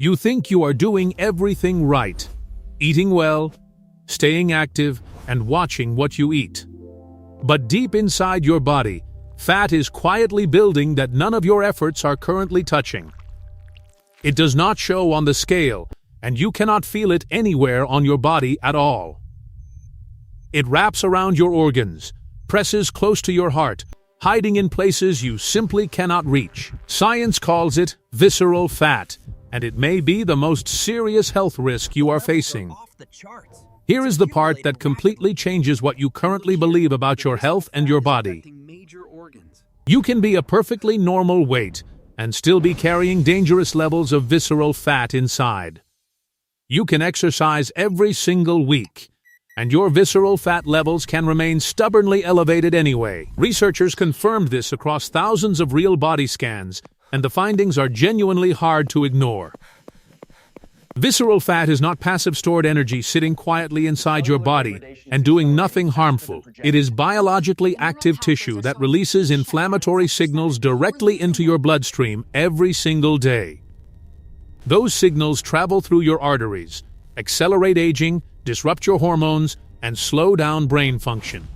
You think you are doing everything right, eating well, staying active, and watching what you eat. But deep inside your body, fat is quietly building that none of your efforts are currently touching. It does not show on the scale, and you cannot feel it anywhere on your body at all. It wraps around your organs, presses close to your heart, hiding in places you simply cannot reach. Science calls it visceral fat, and it may be the most serious health risk you are facing. Here is the part that completely changes what you currently believe about your health and your body. You can be a perfectly normal weight and still be carrying dangerous levels of visceral fat inside. You can exercise every single week, and your visceral fat levels can remain stubbornly elevated anyway. Researchers confirmed this across thousands of real body scans, and the findings are genuinely hard to ignore. Visceral fat is not passive stored energy sitting quietly inside your body and doing nothing harmful. It is biologically active tissue that releases inflammatory signals directly into your bloodstream every single day. Those signals travel through your arteries, accelerate aging, disrupt your hormones, and slow down brain function.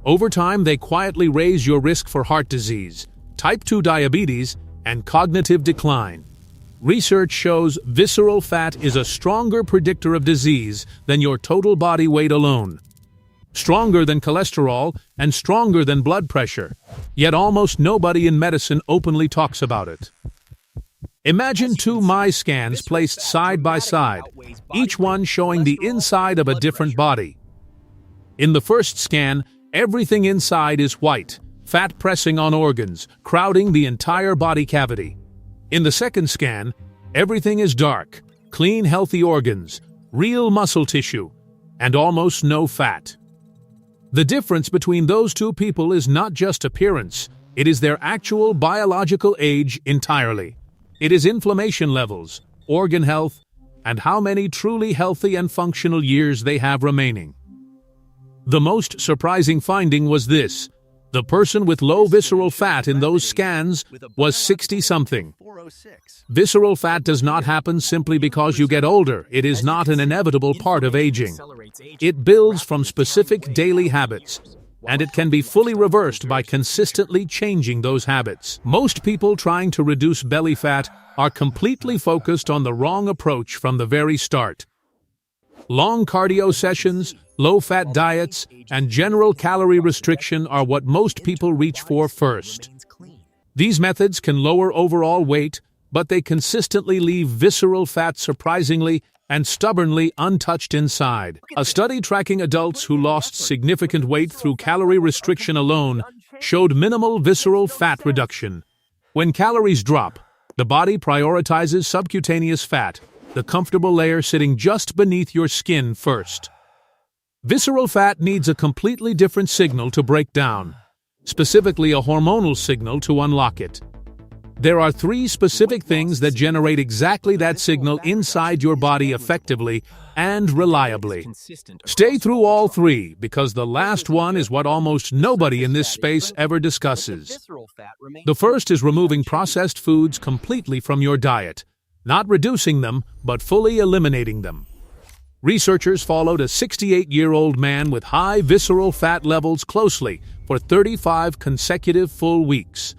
Over time, they quietly raise your risk for heart disease, type 2 diabetes, and cognitive decline. Research shows visceral fat is a stronger predictor of disease than your total body weight alone. Stronger than cholesterol and stronger than blood pressure, yet almost nobody in medicine openly talks about it. Imagine two MI scans placed side by side, each one showing the inside of a different body. In the first scan, everything inside is white, fat pressing on organs, crowding the entire body cavity. In the second scan, everything is dark, clean, healthy organs, real muscle tissue, and almost no fat. The difference between those two people is not just appearance, it is their actual biological age entirely. It is inflammation levels, organ health, and how many truly healthy and functional years they have remaining. The most surprising finding was this: the person with low visceral fat in those scans was 60-something. Visceral fat does not happen simply because you get older. It is not an inevitable part of aging. It builds from specific daily habits, and it can be fully reversed by consistently changing those habits. Most people trying to reduce belly fat are completely focused on the wrong approach from the very start. Long cardio sessions, low-fat diets, and general calorie restriction are what most people reach for first. These methods can lower overall weight, but they consistently leave visceral fat surprisingly and stubbornly untouched inside. A study tracking adults who lost significant weight through calorie restriction alone showed minimal visceral fat reduction. When calories drop, the body prioritizes subcutaneous fat, the comfortable layer sitting just beneath your skin first. Visceral fat needs a completely different signal to break down, specifically a hormonal signal to unlock it. There are 3 specific things that generate exactly that signal inside your body effectively and reliably. Stay through all 3, because the last one is what almost nobody in this space ever discusses. The first is removing processed foods completely from your diet, not reducing them, but fully eliminating them. Researchers followed a 68-year-old man with high visceral fat levels closely for 35 consecutive full weeks.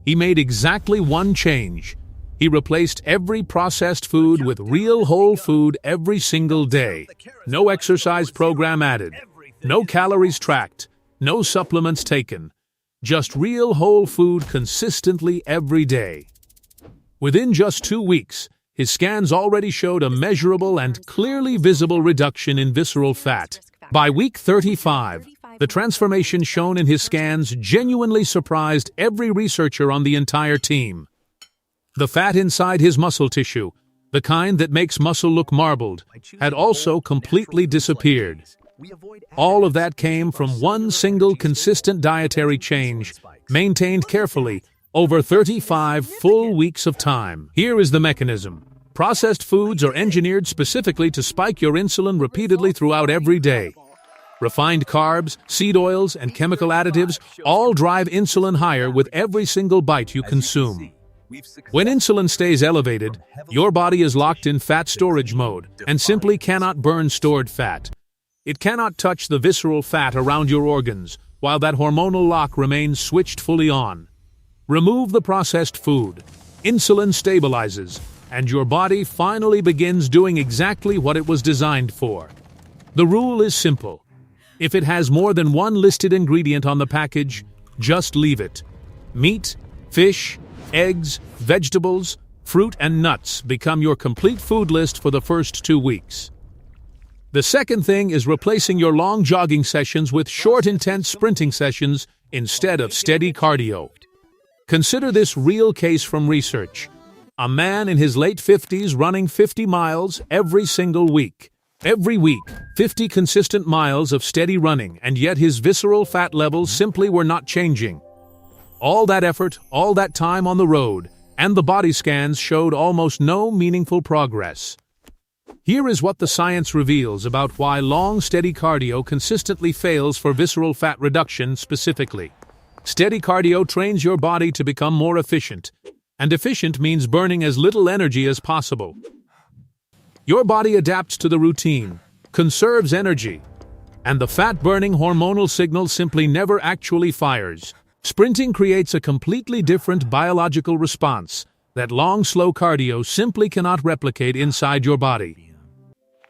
He made exactly one change. He replaced every processed food with real whole food every single day. No exercise program added, no calories tracked, no supplements taken. Just real whole food consistently every day. Within just 2 weeks, his scans already showed a measurable and clearly visible reduction in visceral fat. By week 35, the transformation shown in his scans genuinely surprised every researcher on the entire team. The fat inside his muscle tissue, the kind that makes muscle look marbled, had also completely disappeared. All of that came from one single consistent dietary change, maintained carefully over 35 full weeks of time. Here is the mechanism. Processed foods are engineered specifically to spike your insulin repeatedly throughout every day. Refined carbs, seed oils, and chemical additives all drive insulin higher with every single bite you consume. When insulin stays elevated, your body is locked in fat storage mode and simply cannot burn stored fat. It cannot touch the visceral fat around your organs, while that hormonal lock remains switched fully on. Remove the processed food. Insulin stabilizes, and your body finally begins doing exactly what it was designed for. The rule is simple. If it has more than one listed ingredient on the package, just leave it. Meat, fish, eggs, vegetables, fruit, and nuts become your complete food list for the first 2 weeks. The second thing is replacing your long jogging sessions with short, intense sprinting sessions instead of steady cardio. Consider this real case from research. A man in his late 50s running 50 miles every single week. Every week, 50 consistent miles of steady running, and yet his visceral fat levels simply were not changing. All that effort, all that time on the road, and the body scans showed almost no meaningful progress. Here is what the science reveals about why long, steady cardio consistently fails for visceral fat reduction specifically. Steady cardio trains your body to become more efficient, and efficient means burning as little energy as possible. Your body adapts to the routine, conserves energy, and the fat-burning hormonal signal simply never actually fires. Sprinting creates a completely different biological response that long, slow cardio simply cannot replicate inside your body.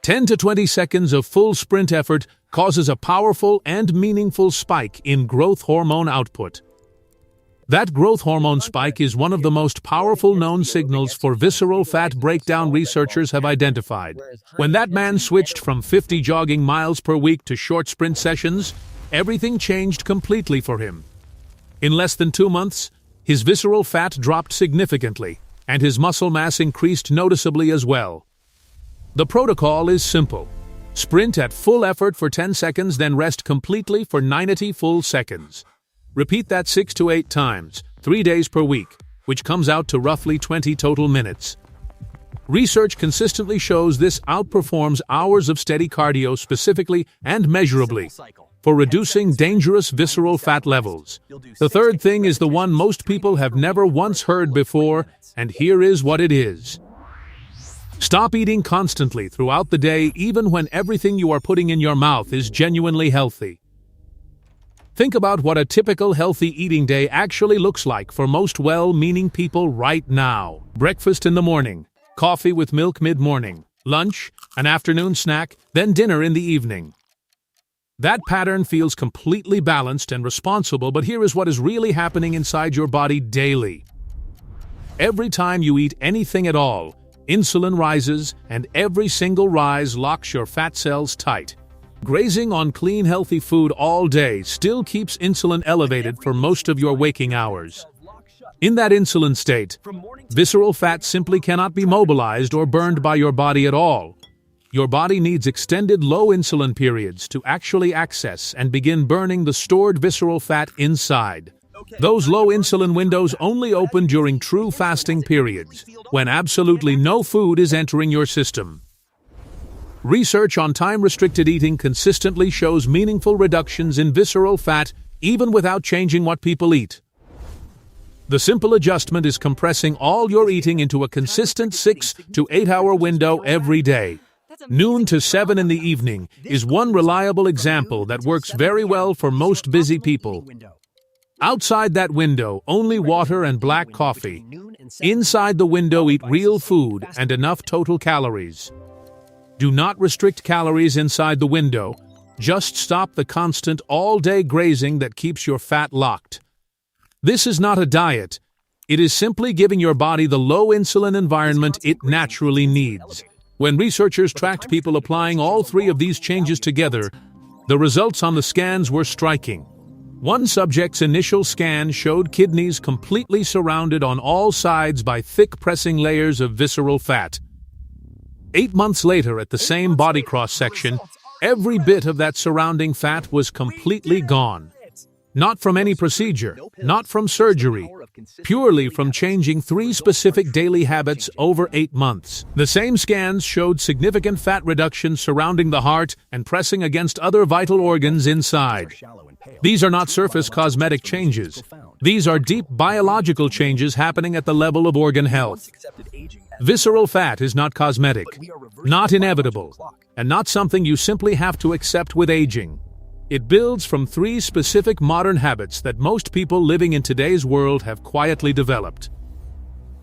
10 to 20 seconds of full sprint effort causes a powerful and meaningful spike in growth hormone output. That growth hormone spike is one of the most powerful known signals for visceral fat breakdown researchers have identified. When that man switched from 50 jogging miles per week to short sprint sessions, everything changed completely for him. In less than 2 months, his visceral fat dropped significantly, and his muscle mass increased noticeably as well. The protocol is simple. Sprint at full effort for 10 seconds, then rest completely for 90 full seconds. Repeat that 6 to 8 times, 3 days per week, which comes out to roughly 20 total minutes. Research consistently shows this outperforms hours of steady cardio specifically and measurably for reducing dangerous visceral fat levels. The third thing is the one most people have never once heard before, and here is what it is. Stop eating constantly throughout the day, even when everything you are putting in your mouth is genuinely healthy. Think about what a typical healthy eating day actually looks like for most well-meaning people right now. Breakfast in the morning, coffee with milk mid-morning, lunch, an afternoon snack, then dinner in the evening. That pattern feels completely balanced and responsible, but here is what is really happening inside your body daily. Every time you eat anything at all, insulin rises, and every single rise locks your fat cells tight. Grazing on clean, healthy food all day still keeps insulin elevated for most of your waking hours. In that insulin state, visceral fat simply cannot be mobilized or burned by your body at all. Your body needs extended low insulin periods to actually access and begin burning the stored visceral fat inside. Those low insulin windows only open during true fasting periods, when absolutely no food is entering your system. Research on time-restricted eating consistently shows meaningful reductions in visceral fat even without changing what people eat. The simple adjustment is compressing all your eating into a consistent 6 to 8 hour window every day. Noon to 7 in the evening is one reliable example that works very well for most busy people. Outside that window, only water and black coffee. Inside the window, eat real food and enough total calories. Do not restrict calories inside the window. Just stop the constant all-day grazing that keeps your fat locked. This is not a diet. It is simply giving your body the low insulin environment it naturally needs. When researchers tracked people applying all 3 of these changes together, the results on the scans were striking. One subject's initial scan showed kidneys completely surrounded on all sides by thick pressing layers of visceral fat. 8 months later, at the same body cross-section, every bit of that surrounding fat was completely gone. Not from any procedure, not from surgery, purely from changing 3 specific daily habits over 8 months. The same scans showed significant fat reduction surrounding the heart and pressing against other vital organs inside. These are not surface cosmetic changes. These are deep biological changes happening at the level of organ health. Visceral fat is not cosmetic, not inevitable, and not something you simply have to accept with aging. It builds from three specific modern habits that most people living in today's world have quietly developed.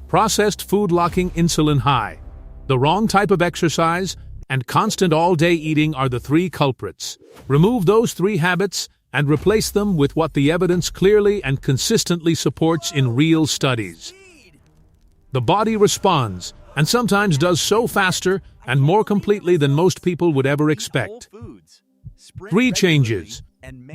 Processed food locking insulin high, the wrong type of exercise, and constant all-day eating are the three culprits. Remove those three habits and replace them with what the evidence clearly and consistently supports in real studies. The body responds, and sometimes does so faster and more completely than most people would ever expect. 3 changes.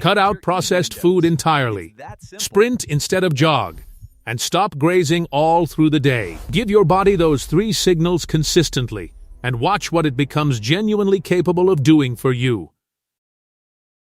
Cut out processed food entirely. Sprint instead of jog. And stop grazing all through the day. Give your body those 3 signals consistently, and watch what it becomes genuinely capable of doing for you.